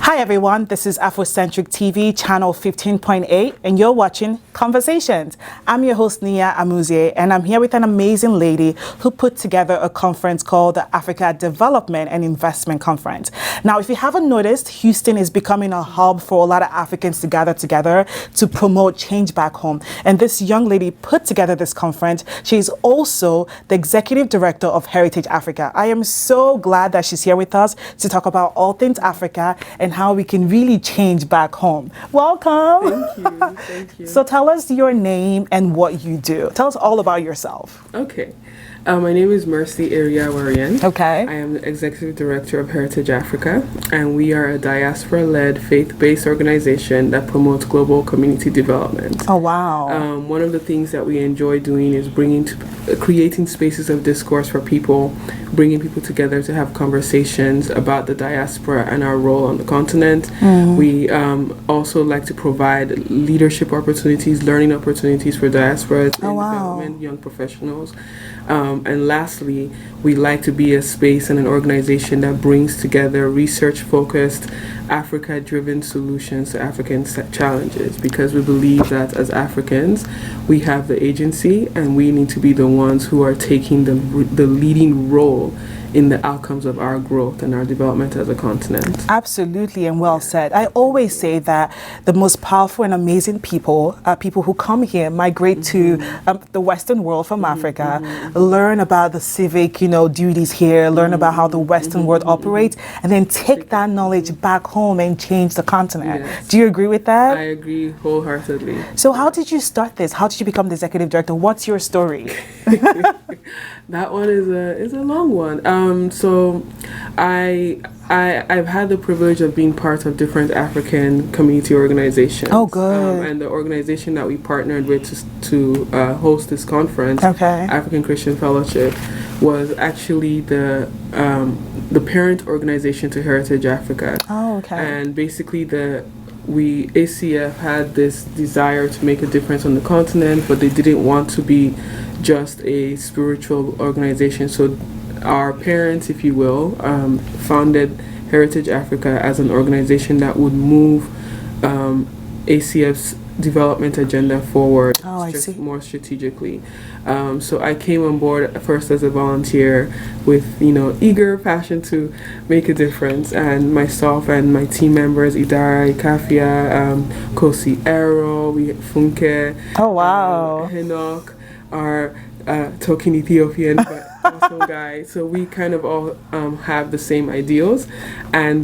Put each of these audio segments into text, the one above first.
Hi everyone, this is Afrocentric TV, channel 15.8, and you're watching Conversations. I'm your host, Nia Amuzie, and I'm here with an amazing lady who put together a conference called the Africa Development and Investment Conference. Now, if you haven't noticed, Houston is becoming a hub for a lot of Africans to gather together to promote change back home. And this young lady put together this conference. She's also the executive director of Heritage Africa. I am so glad that she's here with us to talk about all things Africa and how we can really change back home. Welcome. Thank you. Thank you. So tell us your name and what you do. Tell us all about yourself. Okay. My name is ERHIAWARIEN. Okay. I am the Executive Director of Heritage Africa, and we are a diaspora-led, faith-based organization that promotes global community development. Oh, wow. One of the things that we enjoy doing is creating spaces of discourse for people, bringing people together to have conversations about the diaspora and our role on the continent. We also like to provide leadership opportunities, learning opportunities for diasporas in development, young professionals. And lastly, we like to be a space and an organization that brings together research-focused, Africa-driven solutions to African challenges, because we believe that as Africans, we have the agency and we need to be the ones who are taking the leading role in the outcomes of our growth and our development as a continent. Absolutely, and well said. I always say that the most powerful and amazing people are people who come here, migrate to the Western world from Africa, learn about the civic, duties here, learn about how the Western world operates, and then take that knowledge back home and change the continent. Yes. Do you agree with that? I agree wholeheartedly. So how did you start this? How did you become the executive director? What's your story? That one is a long one. So I've had the privilege of being part of different African community organizations. Oh, good. And the organization that we partnered with to host this conference, African Christian Fellowship, was actually the parent organization to Heritage Africa. Oh, okay. And basically ACF had this desire to make a difference on the continent, but they didn't want to be just a spiritual organization. So our parents, if you will, founded Heritage Africa as an organization that would move ACF's development agenda forward more strategically. So I came on board first as a volunteer with eager passion to make a difference, and myself and my team members Idara, Ikafia, Kosi Ero, Funke, Henok, are talking Ethiopian but awesome guy. So we kind of all have the same ideals, and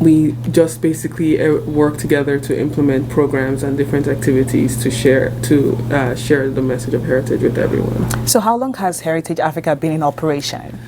we just basically work together to implement programs and different activities to share the message of heritage with everyone. So how long has Heritage Africa been in operation?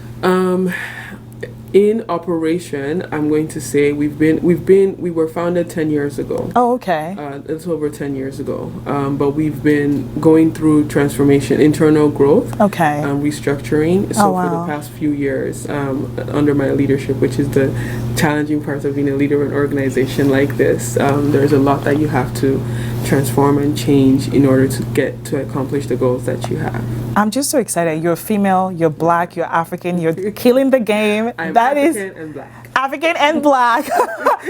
In operation, I'm going to say we were founded 10 years ago. Oh, okay. It's over 10 years ago. But we've been going through transformation, internal growth, restructuring. So for the past few years, under my leadership, which is the challenging part of being a leader of an organization like this, there's a lot that you have to transform and change in order to accomplish the goals that you have. I'm just so excited. You're female, you're black, you're African, you're killing the game. I'm African and black. African and black.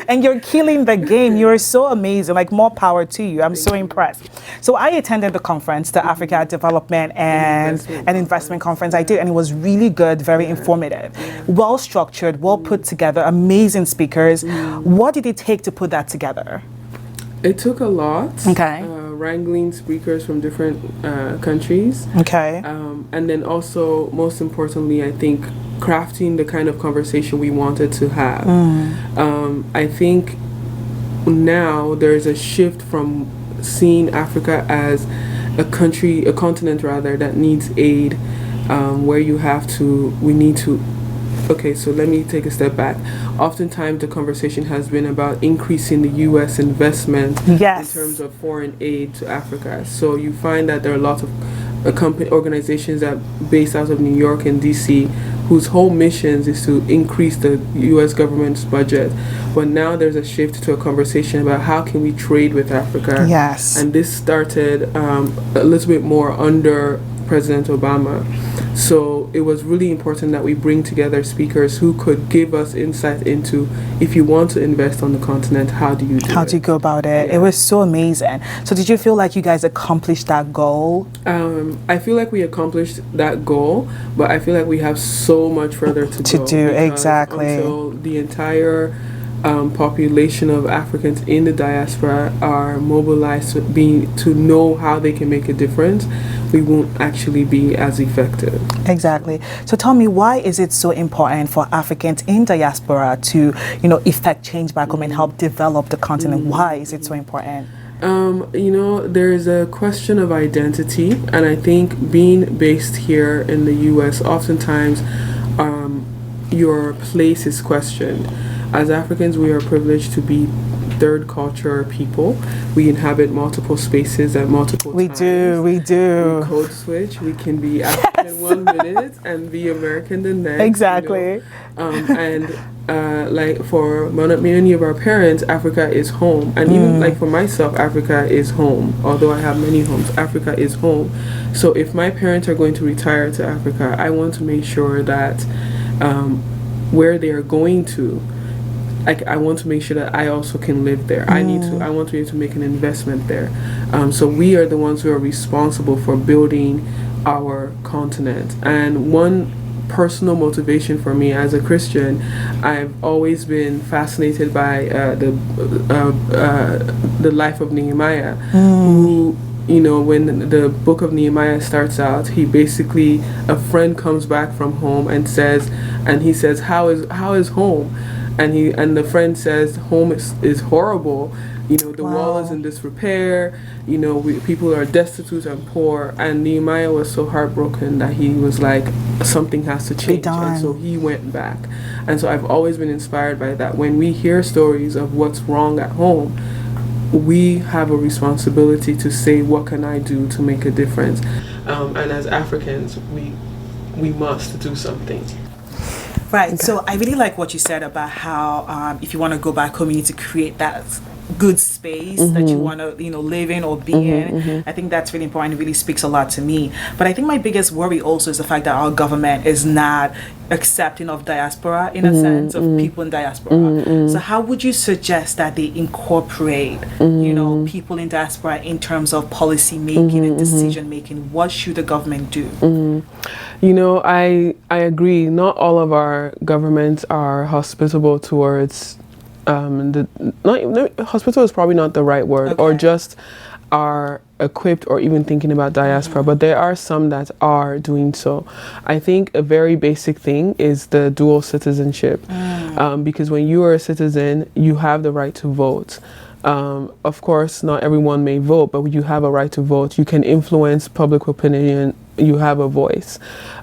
And you're killing the game. You're so amazing. Like, more power to you. I'm so impressed. So I attended the conference, the Africa Development and Investment Conference. I did, and it was really good, very informative, well structured, well put together, amazing speakers. What did it take to put that together? It took a lot. Wrangling speakers from different countries. And then also, most importantly, I think crafting the kind of conversation we wanted to have. I think now there's a shift from seeing Africa as a continent rather, that needs aid, where Okay, so let me take a step back. Oftentimes, the conversation has been about increasing the U.S. investment in terms of foreign aid to Africa. So you find that there are a lot of organizations that based out of New York and D.C. whose whole missions is to increase the U.S. government's budget. But now there's a shift to a conversation about how can we trade with Africa. And this started a little bit more under President Obama. So it was really important that we bring together speakers who could give us insight into, if you want to invest on the continent, how do you do it? How do you go about it? Yeah. It was so amazing. So did you feel like you guys accomplished that goal? I feel like we accomplished that goal, but I feel like we have so much further to go. Do, exactly. Until the entire population of Africans in the diaspora are mobilized to know how they can make a difference, we won't actually be as effective. Exactly. So tell me, why is it so important for Africans in diaspora to, effect change back home and help develop the continent? Why is it so important? There's a question of identity, and I think being based here in the U.S., oftentimes your place is questioned. As Africans, we are privileged to be third culture people. We inhabit multiple spaces at multiple times. We do. We code switch. We can be African 1 minute and be American the next. Exactly. Like for many of our parents, Africa is home. And even like for myself, Africa is home. Although I have many homes, Africa is home. So if my parents are going to retire to Africa, I want to make sure that where they are going to, I want to make sure that I also can live there. I want to be able to make an investment there. So we are the ones who are responsible for building our continent. And one personal motivation for me as a Christian, I've always been fascinated by the life of Nehemiah, who, when the book of Nehemiah starts out, he basically, a friend comes back from home and he says, how is home? And the friend says, home is horrible. The wall is in disrepair. People are destitute and poor. And Nehemiah was so heartbroken that he was like, something has to change. And so he went back. And so I've always been inspired by that. When we hear stories of what's wrong at home, we have a responsibility to say, what can I do to make a difference? And as Africans, we must do something. Right. Okay. So I really like what you said about how if you want to go back home, you need to create that good space that you want to live in or be in. I think that's really important. It really speaks a lot to me. But I think my biggest worry also is the fact that our government is not accepting of diaspora, in a sense, of people in diaspora. So how would you suggest that they incorporate people in diaspora in terms of policy making and decision making? What should the government do? I agree. Not all of our governments are hospitable towards hospital is probably not the right word, okay. or just are equipped or even thinking about diaspora, but there are some that are doing so. I think a very basic thing is the dual citizenship, because when you are a citizen, you have the right to vote. Of course, not everyone may vote, but you have a right to vote. You can influence public opinion. You have a voice.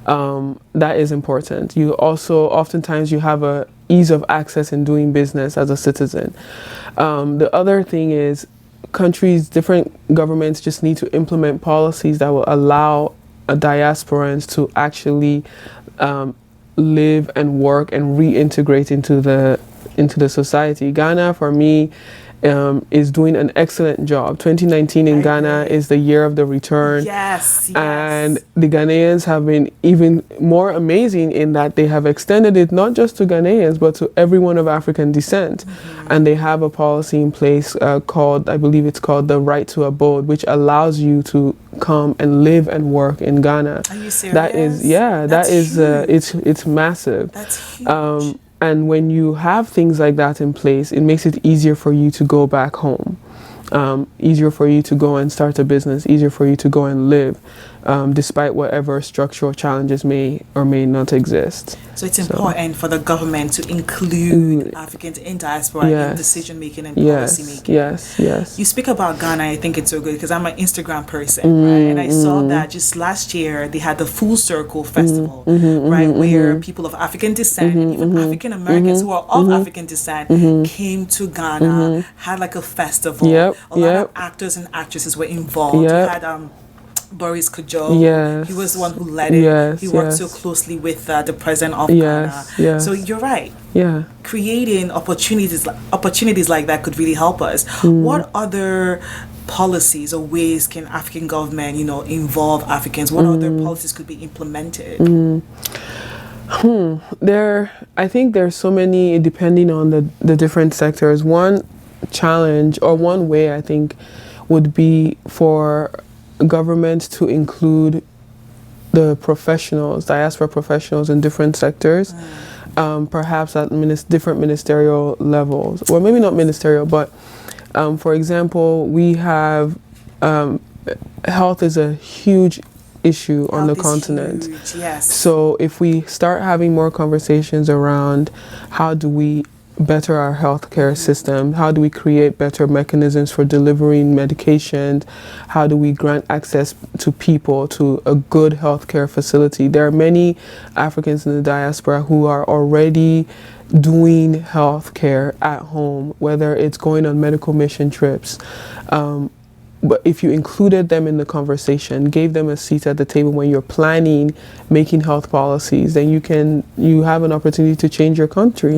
That is important. You also, oftentimes, you have a ease of access in doing business as a citizen. The other thing is different governments just need to implement policies that will allow diasporans to actually live and work and reintegrate into the society. Ghana, for me, is doing an excellent job. 2019 in Ghana is the year of the return. Yes. And the Ghanaians have been even more amazing in that they have extended it not just to Ghanaians, but to everyone of African descent. And they have a policy in place called, I believe it's called the Right to Abode, which allows you to come and live and work in Ghana. Are you serious? That is, it's massive. That's huge. And when you have things like that in place, it makes it easier for you to go back home, easier for you to go and start a business, easier for you to go and live, despite whatever structural challenges may or may not exist. So it's important for the government to include Africans in diaspora in decision making and policy making. Yes. You speak about Ghana. I think it's so good because I'm an Instagram person, right? And I saw that just last year they had the Full Circle Festival, right, where people of African descent, even African Americans who are of African descent, came to Ghana, had like a festival. A lot of actors and actresses were involved. You had Boris Kodjo, he was the one who led it. He worked so closely with the president of Ghana. So you're right. Creating opportunities like that could really help us. What other policies or ways can African government, involve Africans? What other policies could be implemented? I think there's so many depending on the different sectors. One challenge or one way I think would be for government to include the professionals, diaspora professionals in different sectors, perhaps at different ministerial levels, or maybe not ministerial, but for example, we have health is a huge issue on the continent. Huge, yes. So if we start having more conversations around how do we better our healthcare system, how do we create better mechanisms for delivering medication, how do we grant access to people to a good healthcare facility. There are many Africans in the diaspora who are already doing healthcare at home, whether it's going on medical mission trips. But if you included them in the conversation, gave them a seat at the table when you're planning, making health policies, then you have an opportunity to change your country,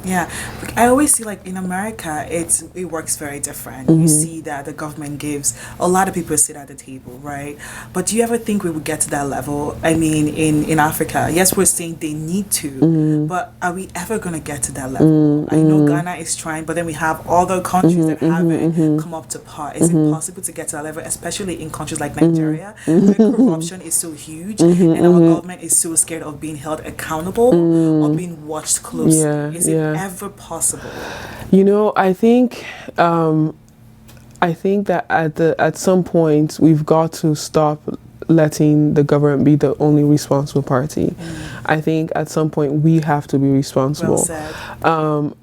Yeah, I always see like in America, it works very different. You see that the government gives a lot of people a seat at the table, right? But do you ever think we would get to that level? I mean, in Africa, yes, we're saying they need to, but are we ever going to get to that level? I know Ghana is trying, but then we have other countries that haven't come up to par. Is it possible to get to that level, especially in countries like Nigeria, where corruption is so huge and our government is so scared of being held accountable or being watched closely? Is it ever possible? I think that at some point we've got to stop letting the government be the only responsible party. I think at some point we have to be responsible. Well said.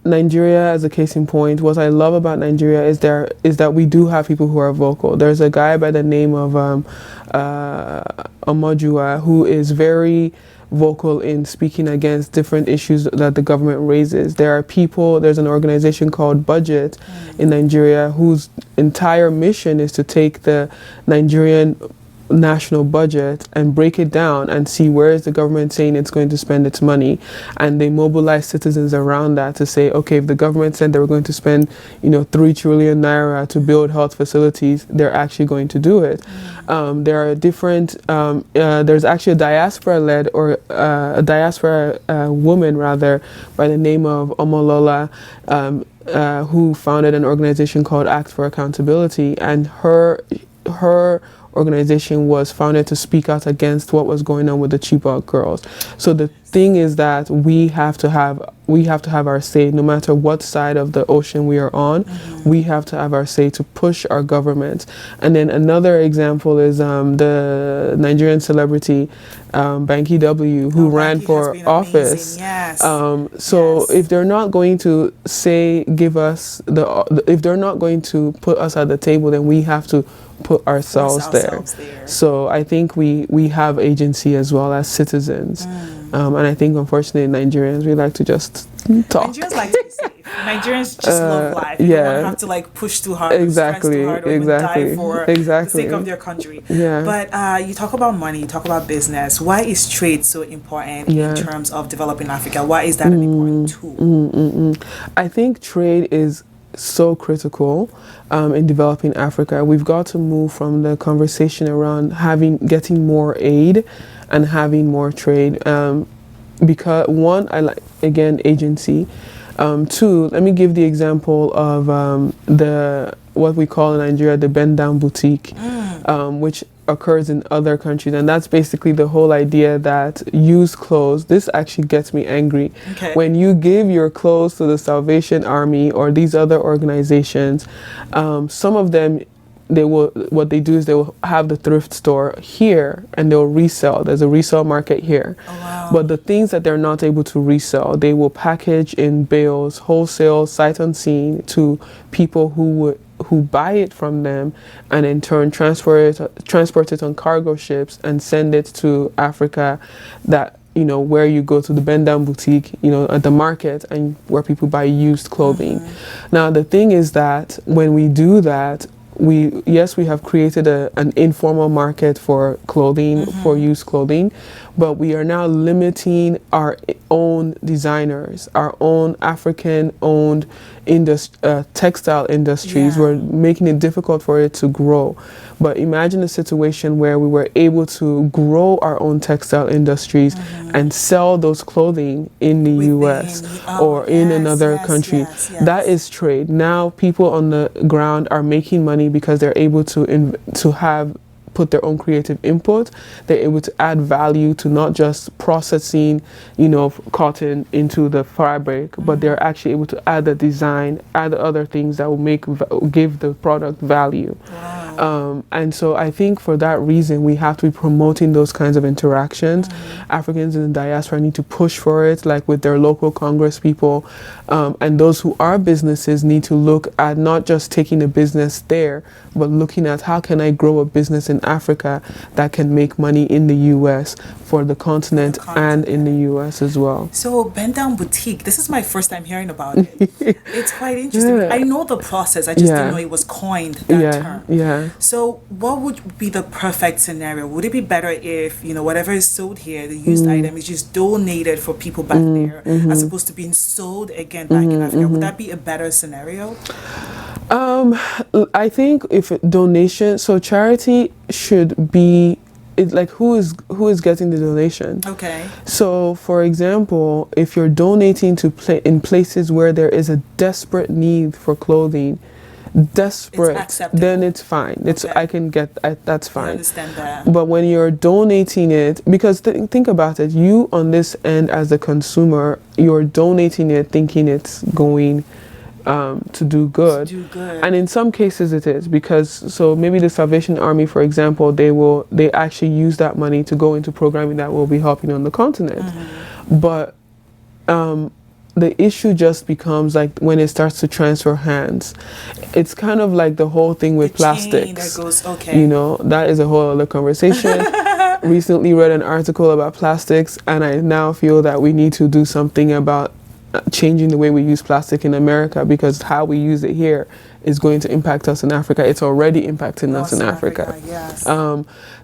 Nigeria, as a case in point, what I love about Nigeria is that we do have people who are vocal. There's a guy by the name of Omojua who is very vocal in speaking against different issues that the government raises. There's an organization called Budget in Nigeria whose entire mission is to take the Nigerian national budget and break it down and see where is the government saying it's going to spend its money, and they mobilize citizens around that to say, okay, if the government said they were going to spend 3 trillion naira to build health facilities, they're actually going to do it. There are different there's actually a diaspora-led or a diaspora woman rather by the name of Omolola who founded an organization called Act for Accountability, and her organization was founded to speak out against what was going on with the Chibok girls. So the thing is that we have to have our say, no matter what side of the ocean we are on. We have to have our say to push our government. And then another example is the Nigerian celebrity Banky W, who ran for office. Yes. If they're not going to if they're not going to put us at the table, then we have to put ourselves there. So I think we have agency as well as citizens. And I think unfortunately Nigerians, we like to just talk. Nigerians like to be safe. Nigerians just love life. You don't want to have to like push too hard, stress too hard, or even die for the sake of their country. But you talk about money, you talk about business. Why is trade so important in terms of developing Africa? Why is that an important tool? I think trade is so critical in developing Africa. We've got to move from the conversation around getting more aid and having more trade, because one, I like, again, agency. Two, let me give the example of what we call in Nigeria the bend down boutique, which occurs in other countries, and that's basically the whole idea that used clothes. This actually gets me angry. When you give your clothes to the Salvation Army or these other organizations, some of them, what they do is they will have the thrift store here and they'll resell. There's a resale market here. But the things that they're not able to resell, they will package in bales, wholesale, sight unseen, to people who buy it from them, and in turn transport it on cargo ships and send it to Africa, that where you go to the bend down boutique, at the market, and where people buy used clothing. Now the thing is that when we do that, we have created an informal market for clothing, for used clothing, but we are now limiting our own designers, our own African-owned textile industries were making it difficult for it to grow. But imagine a situation where we were able to grow our own textile industries and sell those clothing in the US or in another country. That is trade. Now people on the ground are making money because they're able to have put their own creative input. They're able to add value to not just processing, cotton into the fabric, but they're actually able to add the design, add the other things that will give the product value. Wow. And so I think for that reason, we have to be promoting those kinds of interactions. Africans in the diaspora need to push for it, like with their local Congress people. And those who are businesses need to look at not just taking a business there, but looking at how can I grow a business in Africa that can make money in the US for the continent and in the US as well. So Bend Down Boutique, this is my first time hearing about it. It's quite interesting. I know the process, I just didn't know it was coined that term. Yeah. So what would be the perfect scenario? Would it be better if, whatever is sold here, the used item is just donated for people back there as opposed to being sold again back in Africa? Would that be a better scenario? I think if donation, so charity should be like who is getting the donation. Okay. So for example, if you're donating to in places where there is a desperate need for clothing, then it's fine. I can get that's fine. I understand that. But when you're donating it, because think about it, you on this end as a consumer, you're donating it thinking it's going to do good. And in some cases it is, because so maybe the Salvation Army, for example, they actually use that money to go into programming that will be helping on the continent. But the issue just becomes like when it starts to transfer hands. It's kind of like the whole thing with plastics. That is a whole other conversation. Recently read an article about plastics, and I now feel that we need to do something about changing the way we use plastic in America, because how we use it here is going to impact us in Africa. It's already impacting us in Africa. Yes.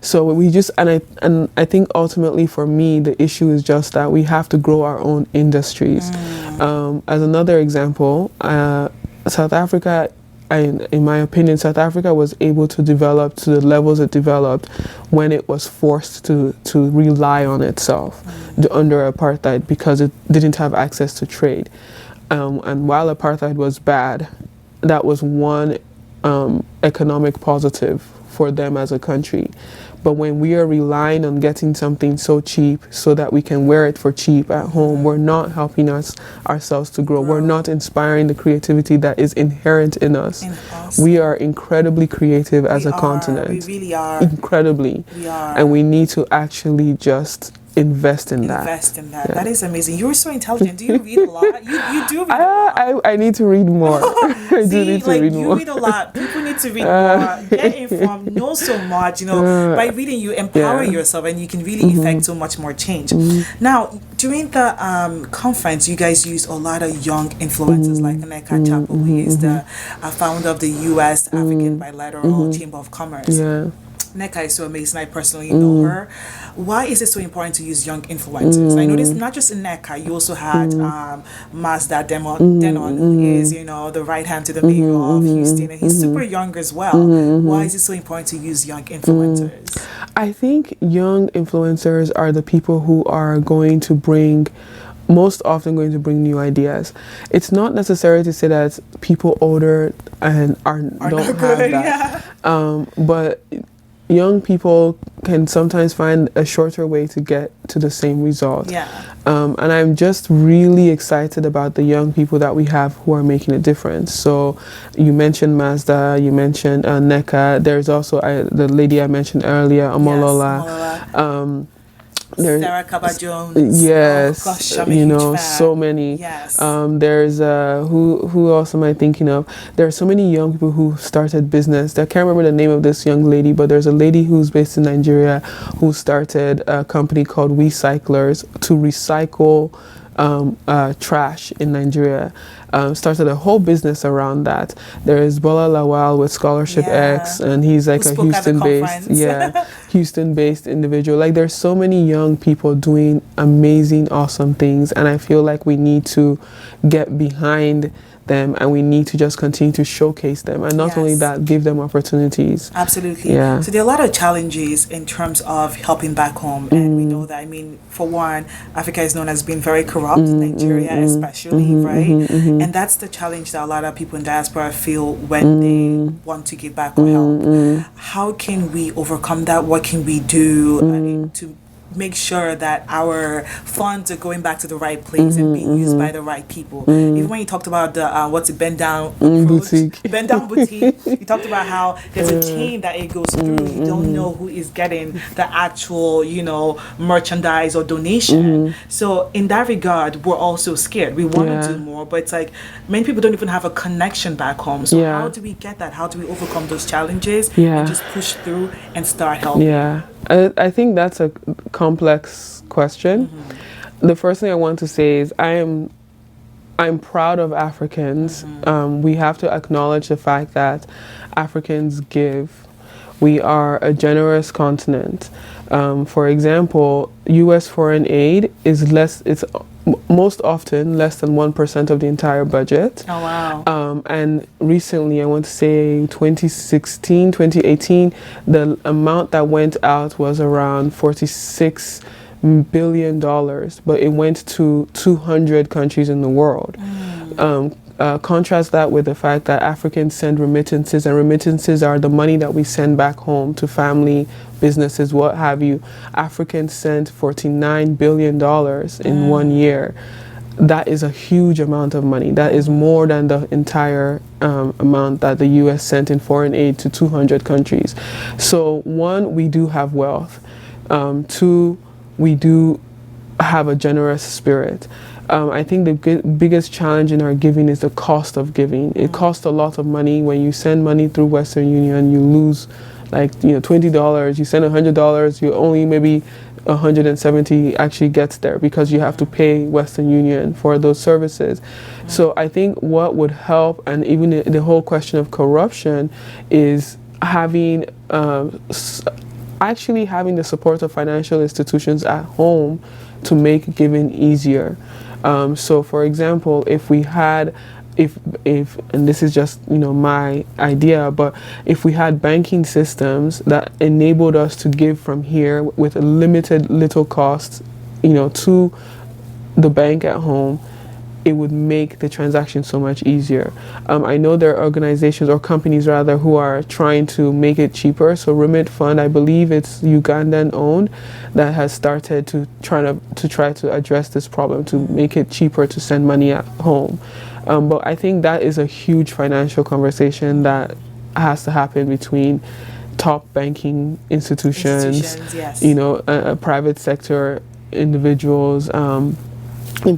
So we just, and I think ultimately for me, the issue is just that we have to grow our own industries. As another example, South Africa, in my opinion, South Africa was able to develop to the levels it developed when it was forced to rely on itself under apartheid, because it didn't have access to trade. And while apartheid was bad, that was one economic positive for them as a country. But when we are relying on getting something so cheap so that we can wear it for cheap at home, we're not helping ourselves to grow. We're not inspiring the creativity that is inherent in us. We are incredibly creative as a continent. We really are. Incredibly. We are. And we need to actually just invest in that. Yeah. That is amazing. You're so intelligent. Do you read a lot? You do read a lot. I need to read more. I do need to read more. You read a lot. People need to read more. Get informed. Know so much. By reading, you empower yourself, and you can really effect so much more change. Now, during the conference, you guys used a lot of young influencers, like Nneka Chapo, who is the founder of the U.S. African Bilateral Chamber of Commerce. Yeah. Nneka is so amazing. I personally know her. Why is it so important to use young influencers? I noticed not just in Nneka, you also had Mazda Denon, who is, the right hand to the mayor of Houston, and he's super young as well. Why is it so important to use young influencers? I think young influencers are the people who are most often going to bring new ideas. It's not necessary to say that people older and don't have good, that. Yeah. But young people can sometimes find a shorter way to get to the same result. Yeah. And I'm just really excited about the young people that we have who are making a difference. So you mentioned Mazda, you mentioned Nneka. There's also the lady I mentioned earlier, Amolola. Yes, Sarah Kaba-Jones. Yes. Oh, gosh, I'm a huge fan. So many. Yes. There's who else am I thinking of? There are so many young people who started business. I can't remember the name of this young lady, but there's a lady who's based in Nigeria who started a company called We Cyclers to recycle trash in Nigeria. Started a whole business around that. There is Bola Lawal with Scholarship X, and he's like a Houston-based individual. Like, there's so many young people doing amazing, awesome things, and I feel like we need to get behind them, and we need to just continue to showcase them, and not only that, give them opportunities. Absolutely. Yeah. So there are a lot of challenges in terms of helping back home, and we know that. I mean, for one, Africa is known as being very corrupt, Nigeria especially, right? And that's the challenge that a lot of people in diaspora feel when they want to give back or help. How can we overcome that? What can we do to make sure that our funds are going back to the right place and being used by the right people? Even when you talked about the bend down boutique, you talked about how there's a chain that it goes through. You don't know who is getting the actual, merchandise or donation. So in that regard, we're also scared. We want to do more, but it's like many people don't even have a connection back home. So how do we get that? How do we overcome those challenges and just push through and start helping? I think that's a complex question. The first thing I want to say is I'm proud of Africans. We have to acknowledge the fact that Africans give. We are a generous continent. For example, U.S. foreign aid is most often less than 1% of the entire budget. Oh, wow. And recently, I want to say 2016, 2018, the amount that went out was around $46 billion, but it went to 200 countries in the world. Contrast that with the fact that Africans send remittances, and remittances are the money that we send back home to family, businesses, what have you. Africans sent $49 billion in 1 year. That is a huge amount of money. That is more than the entire amount that the U.S. sent in foreign aid to 200 countries. So one, we do have wealth. Two, we do have a generous spirit. I think the biggest challenge in our giving is the cost of giving. It costs a lot of money. When you send money through Western Union, you lose $20. You send $100, you only maybe 170 actually gets there, because you have to pay Western Union for those services. So I think what would help, and even the whole question of corruption, is having actually having the support of financial institutions at home to make giving easier. So for example, if we had, and this is just my idea, but if we had banking systems that enabled us to give from here with a little cost, to the bank at home, it would make the transaction so much easier. I know there are organizations, or companies rather, who are trying to make it cheaper. So Remit Fund, I believe it's Ugandan owned, that has started to try to address this problem, to make it cheaper to send money at home. But I think that is a huge financial conversation that has to happen between top banking institutions, private sector individuals, and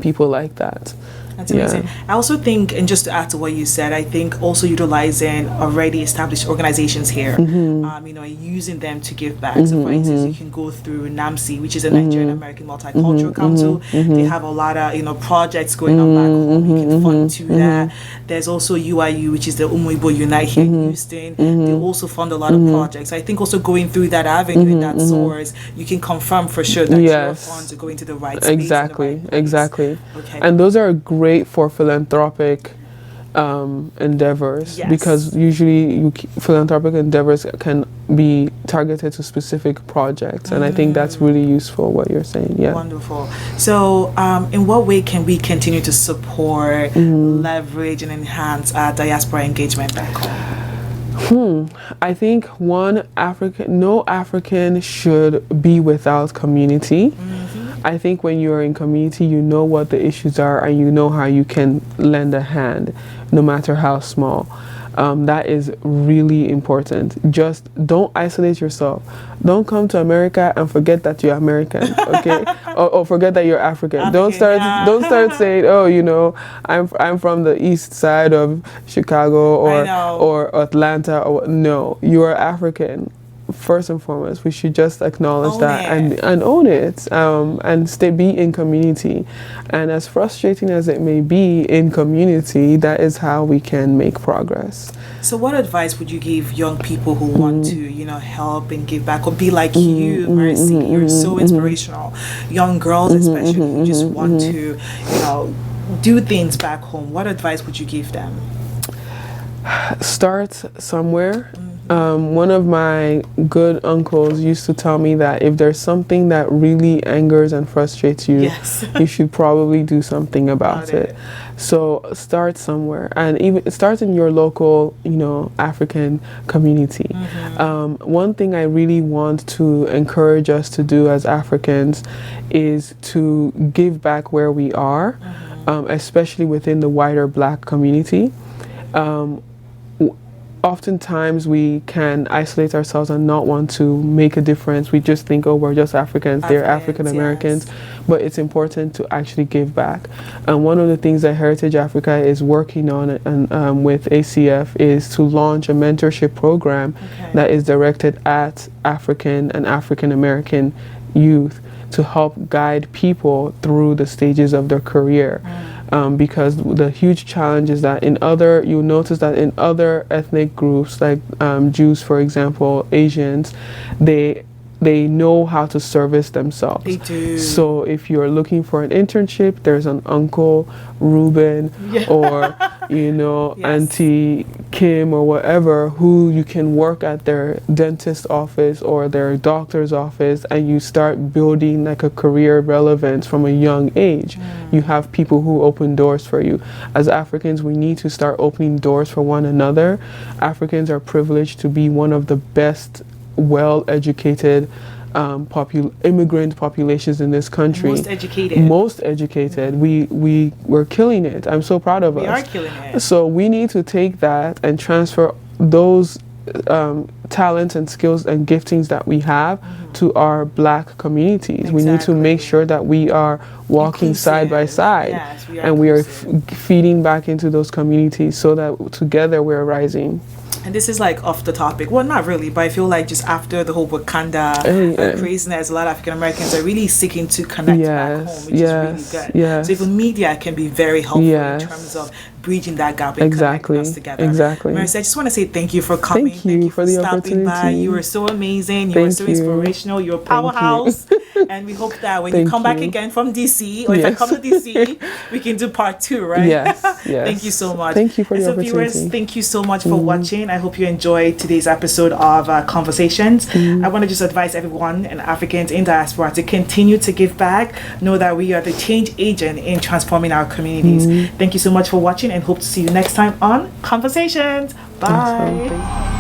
people like that. That's amazing. I also think, and just to add to what you said, I think also utilizing already established organizations here, using them to give back. So for instance, you can go through NAMC, which is a Nigerian American Multicultural Council. They have a lot of projects going on back home. You can fund to that. There's also UIU, which is the Umuibo Unite here in Houston. They also fund a lot of projects. I think also going through that avenue and that source, you can confirm for sure that your funds are going to the right space. Exactly. Okay. And those are great for philanthropic endeavors, because usually philanthropic endeavors can be targeted to specific projects, and I think that's really useful what you're saying. Wonderful. So in what way can we continue to support, leverage, and enhance diaspora engagement back home? I think no African should be without community. I think when you're in community, you know what the issues are, and you know how you can lend a hand, no matter how small. That is really important. Just don't isolate yourself. Don't come to America and forget that you're American, okay? or forget that you're African. Don't start saying, I'm from the east side of Chicago or Atlanta. No, you are African. first and foremost, we should just acknowledge Own that it. and own it, and be in community. And as frustrating as it may be in community, that is how we can make progress. So what advice would you give young people who want to, help and give back or be like you, Mercy? You're so inspirational. Young girls especially who just want to, do things back home. What advice would you give them? Start somewhere. One of my good uncles used to tell me that if there's something that really angers and frustrates you, Yes. you should probably do something about it. So start somewhere, and even start in your local, African community. One thing I really want to encourage us to do as Africans is to give back where we are, especially within the wider Black community. Oftentimes we can isolate ourselves and not want to make a difference. We just think, oh, we're just Africans, they're African Americans. Yes. But it's important to actually give back. And one of the things that Heritage Africa is working on and with ACF is to launch a mentorship program that is directed at African and African American youth to help guide people through the stages of their career. Because the huge challenge is that you'll notice that in other ethnic groups, like Jews, for example, Asians, they know how to service themselves. They do. So if you're looking for an internship, there's an Uncle Ruben or, Auntie Kim or whatever, who you can work at their dentist office or their doctor's office, and you start building like a career relevance from a young age. You have people who open doors for you. As Africans, we need to start opening doors for one another. Africans are privileged to be one of the best well-educated immigrant populations in this country. Most educated. We're killing it. I'm so proud of us. We are killing it. So we need to take that and transfer those talents and skills and giftings that we have to our Black communities. We need to make sure that we are walking side by side, and we are feeding back into those communities so that together we're rising. And this is like off the topic. Well, not really, but I feel like just after the whole Wakanda craziness, a lot of African Americans are really seeking to connect back home, which is really good. So even media can be very helpful in terms of bridging that gap and connecting us together. Mercy, I just want to say thank you for coming. Thank you for the stopping by. You were so amazing. You were so inspirational. You're a powerhouse. And we hope that when you come back again from DC, or if I come to DC, we can do part 2, right? Yes. Thank you so much. Thank you for the opportunity. So viewers, thank you so much for watching. I hope you enjoyed today's episode of Conversations. I want to just advise everyone and Africans in diaspora to continue to give back. Know that we are the change agent in transforming our communities. Thank you so much for watching, and hope to see you next time on Conversations. Bye.